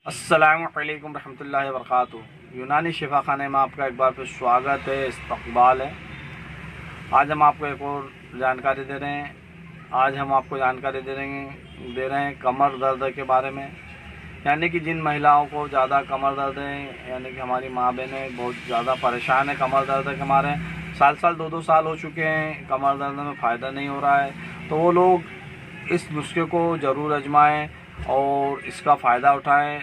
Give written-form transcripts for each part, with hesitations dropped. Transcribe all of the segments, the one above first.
अस्सलामुअलैकुम रहमतुल्लाहि व बरकातुहू। यूनानी शिफा खाने में आपका एक बार फिर स्वागत है, इस्तकबाल है। आज हम आपको एक और जानकारी दे रहे हैं। आज हम आपको जानकारी दे रहे हैं कमर दर्द के बारे में। यानी कि जिन महिलाओं को ज़्यादा कमर दर्द है, यानी कि हमारी माँ बहनें बहुत ज़्यादा परेशान है कमर दर्द के मारे, साल 2-2 साल हो चुके हैं, कमर दर्द में फ़ायदा नहीं हो रहा है, तो वो लोग इस नुस्खे को ज़रूर आजमाएं और इसका फ़ायदा उठाएं।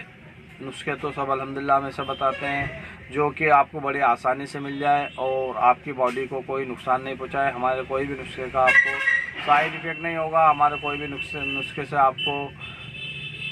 नुस्खे तो सब अल्हम्दुलिल्लाह में से बताते हैं जो कि आपको बड़ी आसानी से मिल जाए और आपकी बॉडी को कोई नुकसान नहीं पहुंचाए। हमारे कोई भी नुस्खे का आपको साइड इफ़ेक्ट नहीं होगा, हमारे कोई भी नुस्खे से आपको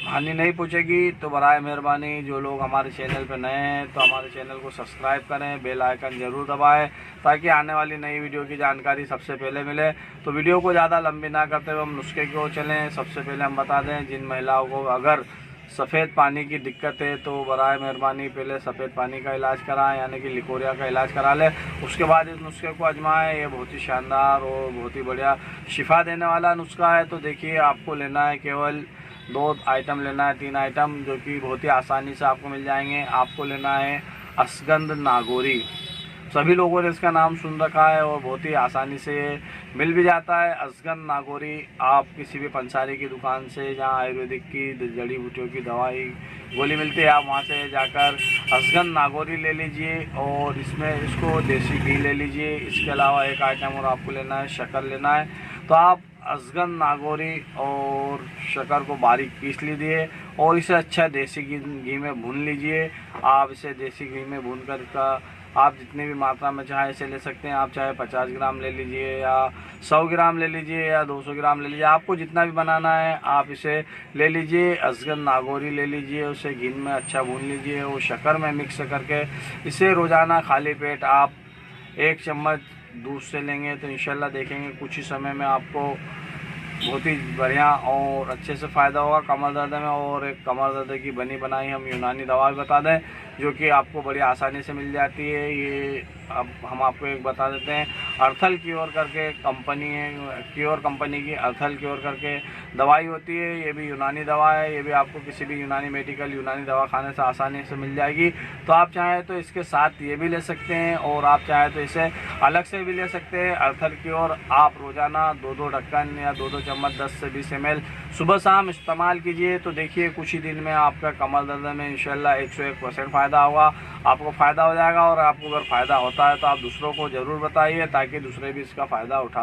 हानि नहीं पहुंचेगी। तो बराए मेहरबानी जो लोग हमारे चैनल पर नए हैं तो हमारे चैनल को सब्सक्राइब करें, बेल आइकन ज़रूर दबाएं ताकि आने वाली नई वीडियो की जानकारी सबसे पहले मिले। तो वीडियो को ज़्यादा लंबी ना करते हुए हम नुस्खे की ओर चलें। सबसे पहले हम बता दें, जिन महिलाओं को अगर सफ़ेद पानी की दिक्कत है तो बराए मेहरबानी पहले सफ़ेद पानी का इलाज कराएं, यानी कि लिकोरिया का इलाज करा लें। उसके बाद इस नुस्खे को आजमाएं। ये बहुत ही शानदार और बहुत ही बढ़िया शिफा देने वाला नुस्खा है। तो देखिए, आपको लेना है केवल 2 आइटम लेना है, 3 आइटम जो कि बहुत ही आसानी से आपको मिल जाएंगे। आपको लेना है अश्वगंध नागौरी। सभी लोगों ने इसका नाम सुन रखा है और बहुत ही आसानी से मिल भी जाता है। अश्वगंध नागौरी आप किसी भी पंसारी की दुकान से, जहाँ आयुर्वेदिक की जड़ी बूटियों की दवाई गोली मिलती है, आप वहाँ से जाकर अश्वगंध नागौरी ले लीजिए और इसको देसी घी ले लीजिए। इसके अलावा एक आइटम और आपको लेना है, शक्कर लेना है। तो आप अश्वगंध नागौरी और शक्कर को बारीक पीस लीजिए और इसे अच्छा देसी घी में भून लीजिए। आप इसे देसी घी में भून कर इसका आप जितनी भी मात्रा में चाहे इसे ले सकते हैं। आप चाहे 50 ग्राम ले लीजिए या 100 ग्राम ले लीजिए या 200 ग्राम ले लीजिए, आपको जितना भी बनाना है आप इसे ले लीजिए। अश्वगंध नागौरी ले लीजिए, उसे घी में अच्छा भून लीजिए और शक्कर में मिक्स करके इसे रोज़ाना खाली पेट आप 1 चम्मच दूध से लेंगे तो इंशाल्लाह देखेंगे कुछ ही समय में आपको बहुत ही बढ़िया और अच्छे से फ़ायदा होगा कमर दर्द में। और एक कमर दर्द की बनी बनाई हम यूनानी दवा भी बता दें जो कि आपको बड़ी आसानी से मिल जाती है। ये अब हम आपको एक बता देते हैं, अर्थल क्योर करके कंपनी है, क्योर कंपनी की अर्थल क्योर करके दवाई होती है। ये भी यूनानी दवा है, ये भी आपको किसी भी यूनानी मेडिकल यूनानी दवा खाने से आसानी से मिल जाएगी। तो आप चाहें तो इसके साथ ये भी ले सकते हैं और आप चाहें तो इसे अलग से भी ले सकते हैं। अर्थल क्योर आप रोज़ाना 2-2 ढक्कन या 2-2 चम्मच 10 से 20 ml सुबह शाम इस्तेमाल कीजिए। तो देखिए, कुछ ही दिन में आपका कमर दर्द में इंशाल्लाह 101% फ़ायदा होगा, आपको फ़ायदा हो जाएगा। और आपको अगर फ़ायदा होता है तो आप दूसरों को ज़रूर बताइए ताकि दूसरे भी इसका फ़ायदा उठा